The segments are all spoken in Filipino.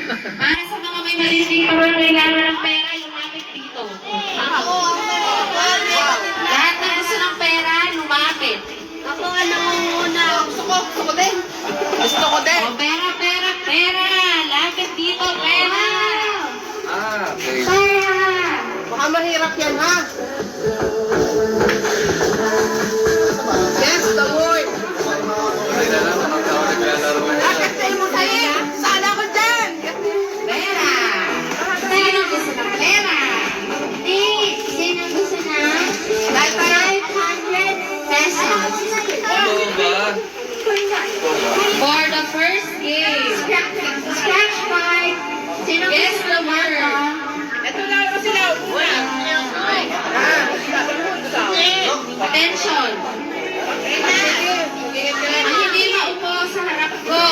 Para sa mga may maliliit pa rin kailangan ng pera, lumapit dito. Lahat na gusto ng pera, lumapit. Ako nga nangunguna. Gusto ko din. Gusto ko din. O, pera, pera, pera. Lapit dito, pera. Okay. Pera. Baka mahirap yan, ha? Yes, the word. Hindi na lang ako naglalaro. Bakit sa'yo mo sa'yo? Saan ako dyan? Pera. Sino gusto ng pera? Sino gusto na? 500 pesos. Oo ba? For the first game. Scratch card. Sino Guess gusto the na? word. Ito lang ako sila. Attention. Ang hindi maupo sa harap ko.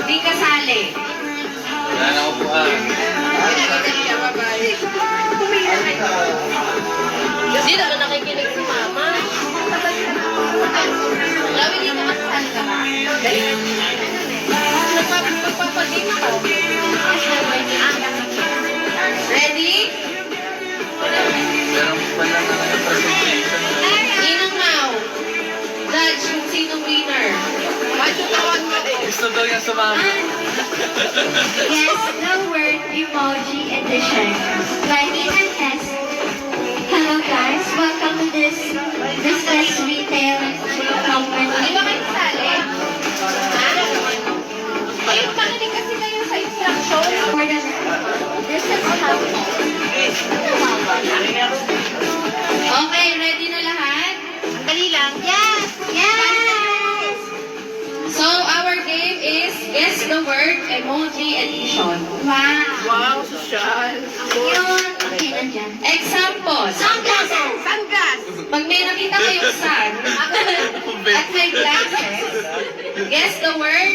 Hindi kasali. Wala na ako po Hindi naman nakikinig si mama. Lawin dito kasali ka ba? Nagpapagin ako. Ready? Meron pa lang na presentation. Ninang Mau. Judge kung sinong winner. Matutawan mo din. Gusto daw niya sumama. Guess the word emoji edition. By Nina S. Hello guys, welcome to this business retail company. Di ba kayo kasali? Ayun, pakinig kasi kayo sa instruction. For the business company. Okay, ready na lahat? Dali lang. Yes! Yes! So, our game is Guess the Word Emoji Edition. Wow! Wow, social. Yun. Okay, nandyan. Example. Sunglasses! Sunglass. Pag may nakita kayong sun at may glasses, guess the word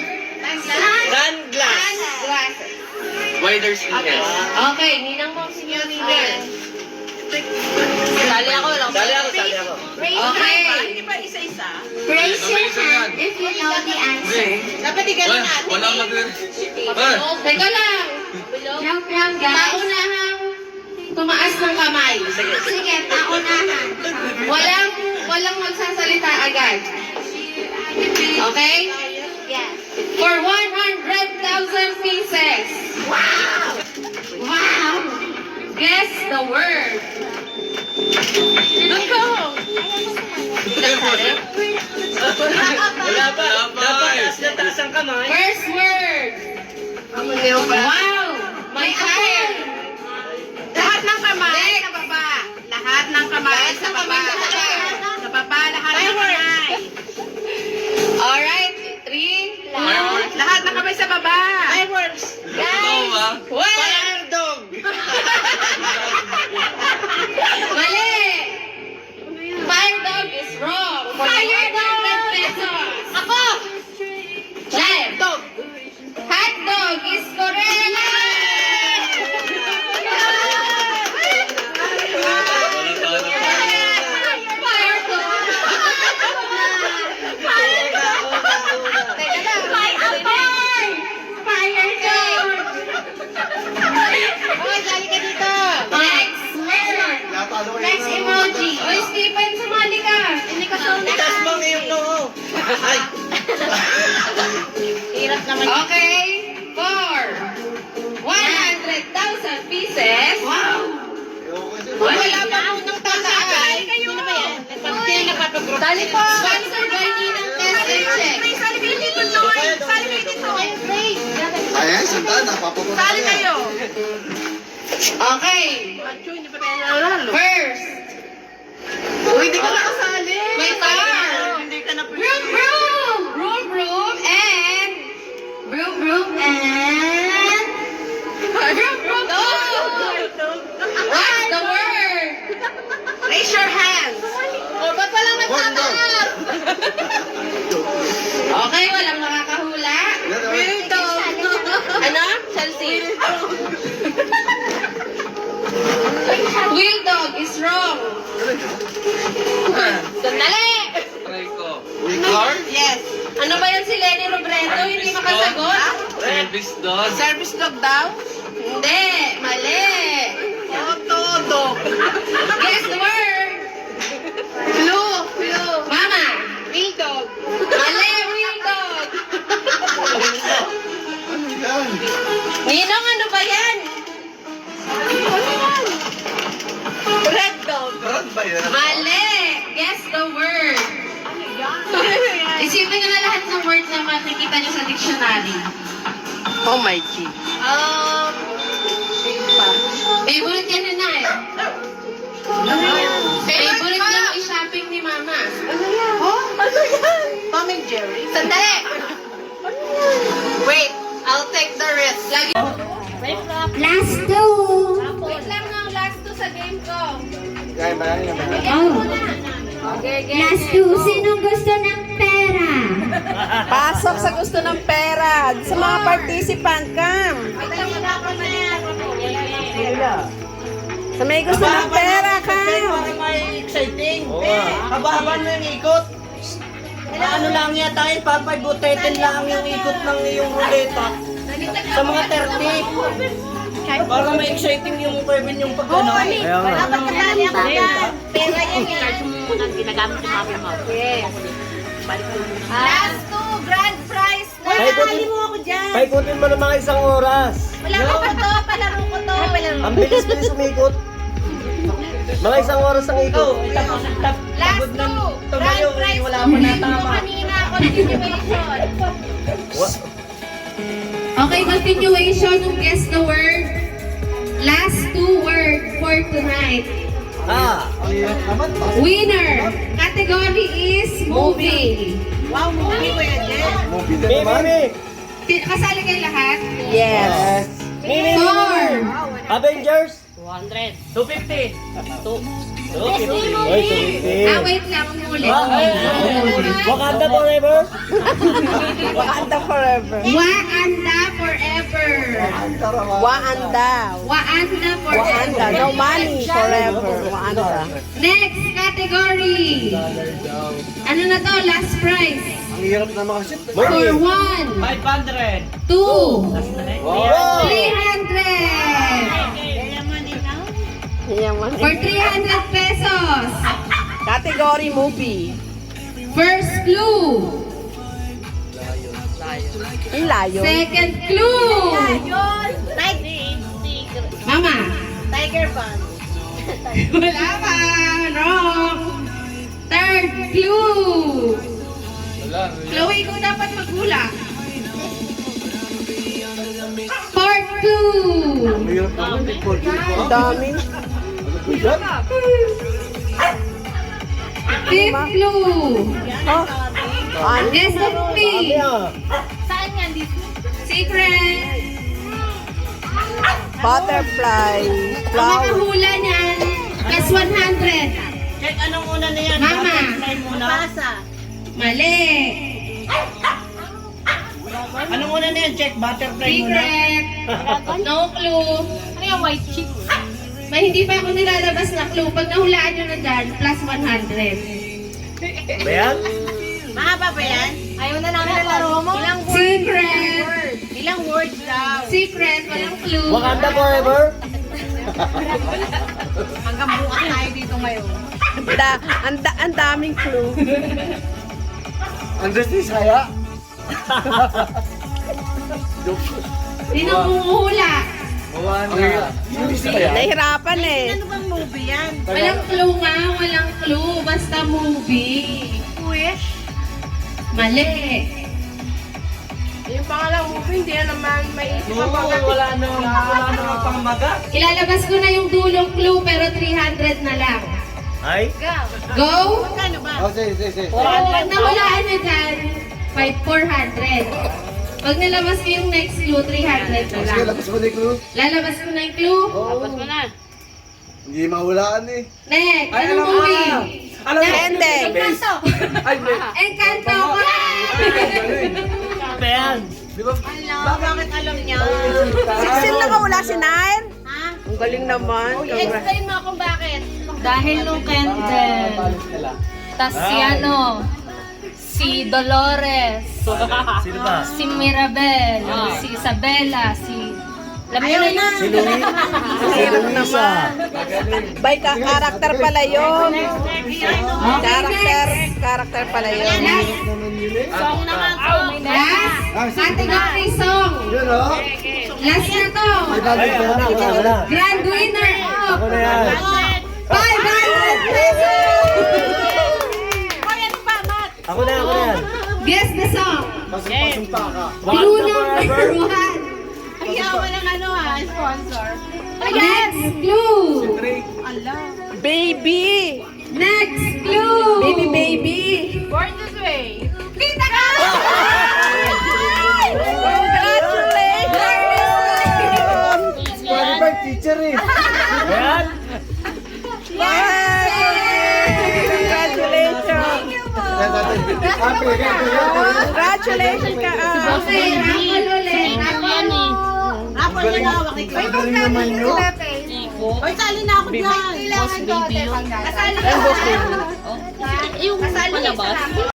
Sunglass. glasses. Wider sneakers. Okay, ninang mo, senior leader. Sali ako lang. Sali ako. Okay. Hindi ba isa-isa? Raise your Amazing yan. hand if you know the answer. Dapat ganun natin. Wala mag... Teka lang. Joke lang, guys. Paunahang tumaas ng kamay. Sige, paunahan. Walang magsasalita agad. Okay? Yes. For 100,000 pieces. Wow! Wow! Guess the word. Go! Wala pa. Dapat. Taas ang kamay. First word. Wow! May fire. Lahat ng kamay sa baba. Lahat ng kamay sa baba. Sa baba, lahat ng kamay. Alright. 3. Fireworks. Lahat ng kamay sa baba. Fireworks. Ito ba? One. dog. Mali! Fire dog is wrong. Fire dog! Pesos. Ako! Live. Dog. Hot dog is correct! Fire dog! Teka lang. Fire dog! Hoy, sali ka dito. Next word. Next emoji. Hoy, Stephen, sumali ka. Hindi ka Itaas mo ang iyong noo. Ay. Hirap naman. Okay. For 100,000 pieces. Wow. Wala pa po ng tataas. Sino ba yan? Sino napapag-group? Dali po. Sponsored by Ninang Test Check. Sali kayo dito, Noy. Sali kayo dito. Ayan, sanda, napapapunta Sali kayo. Okay. Macho, hindi pa tayo nalalo. First. Uy, hindi ka nakasali. May car. Hindi ka na Broom, broom. Broom, broom, and... Broom, broom, and... Broom, broom, dog. What's the word? Raise your hands. O, ba't walang Horn dog. nagtataas? Okay, walang makakahula. Will dog. Ano? Chelsea? Wheel dog is wrong. Sandali! Try ko. We car? Yes. Ano ba yan si Lenny Robredo? Hindi makasagot? Service dog. Service dog daw? Hindi, mali. Todo. Guess the word. Clue. Mama. Real dog. Mali, real dog. Ano yan? Ninong, ano ba yan? Red dog. Brad ba yan? Mali. Guess the word. Isipin nyo na lahat ng word na makikita nyo sa dictionary. Oh my G. Favorite yan na eh. Favorite niya i-shopping ni Mama. Tom and Jerry. Sandali! Wait, I'll take the risk. Lagi. Last two. Wait lang ng last two sa game ko. Kaya ba yan? Oh. Last two. Sinong gusto ng pera? Pasok sa gusto ng pera. Sa mga participant, Cam. Sa may gusto ng pera, Cam. May exciting. Haba-haba mo yung ikot. Ano lang yata yun, papabutetin lang yung ikot ng iyong ruleta. Sa mga 30. Para may exciting yung pwede yung pagkano. Dapat kasali ako dyan. Pera yan yan. Last two, grand prize na. Paikutin mo ng mga isang oras. Wala ko to, palaro ko to. Ang bilis-bilis umikot. Mga isang oras ang ikot. Last two, grand prize. Wala pa natama. Kanina, continuation. Okay, continuation ng guess the word. Last two word for tonight. Ang hirap naman. Winner. Category is movie. Wow, movie ko yan, Jen. Movie din naman. Kasali kayo lahat? Yes. Four. Avengers. 250. Wait lang ulit. Wakanda forever. Waanda forever. Waanda forever. Waanda. Waanda Waanda. forever. No money forever. Waanda. Next category. Ano na to? Last prize. Ang hirap naman kasi. For 1, 500. 2, Wow! 300. Yaman. For 300 pesos. Category movie. First clue. Ang layo. Second clue. Mama. Tiger Band. Wala pa. Wrong. Third clue. Chloe, ikaw dapat maghula. Fourth clue. Ang hirap naman. Ang dami. Fifth clue. Oh. Ano? Guess the movie. Saan yan? Secret. Butterfly. Ang Flower. makahula niyan, plus 100. Check anong una na yan? Mama. Butterfly muna. Mali. Anong una na yan? Check butterfly muna. Secret. No clue. Ano yung white chick? May hindi pa ako nilalabas na clue. Pag nahulaan nyo na dyan, plus 100. Ba yan? Mahaba ba yan? Ayaw na namin na laro mo? Ilang Secret. Ilang words daw? Secret. Walang clue. Wakanda forever? Hanggang bukas tayo dito ngayon. Ang daming clue. Andres ni Saya. Sino humuhula? Ang hirap. Hindi Saya. Nahihirapan eh. Ano bang movie yan? Walang clue nga. Walang clue. Basta movie. Wish? Mali. Yung pangalang movie, hindi na naman may isip Oo, wala nang pangmaga. Ilalabas ko na yung dulong clue pero 300 na lang. Ay? Go! Ano ba? Oh, sige. Pag nahulaan nyo dyan, 400. Pag nalabas ko yung next clue, 300 na Sige, lang. labas mo na yung clue. Lalabas ko na yung clue. Labas mo na. Hindi mahulaan eh. Next, anong movie? Ending. Encanto! Ba yan? Di ba? Bakit alam niya? 16 lang wala si Nair. Ha? Ang galing naman. Explain mo kung bakit. Dahil nung candle. Tas si ano, Si Dolores. Sino ba? Si Mirabel. Si Isabela. Si... Alam niyo na yun. Si Luis. Si Luisa. By karakter pala yun. Karakter pala yun. Song naman. Last. Ating okay song. Yun o. Last na to. May bagay ka na. Ako na. Grand winner of Ako na yan. 500 pesos! Ako na yan. Guess the song. Pasumpa ka. Clue number 1. Next clue. Baby! Next clue. Baby! Born this way. Kita ka! Congratulations! Qualified teacher eh. Ayan. Congratulations! Congratulations ka, Okay, rapol ulit. Galing naman yun. Hoy, sali na ako dyan. Kailangan ko. Kasali Boss baby. Kasali ka sa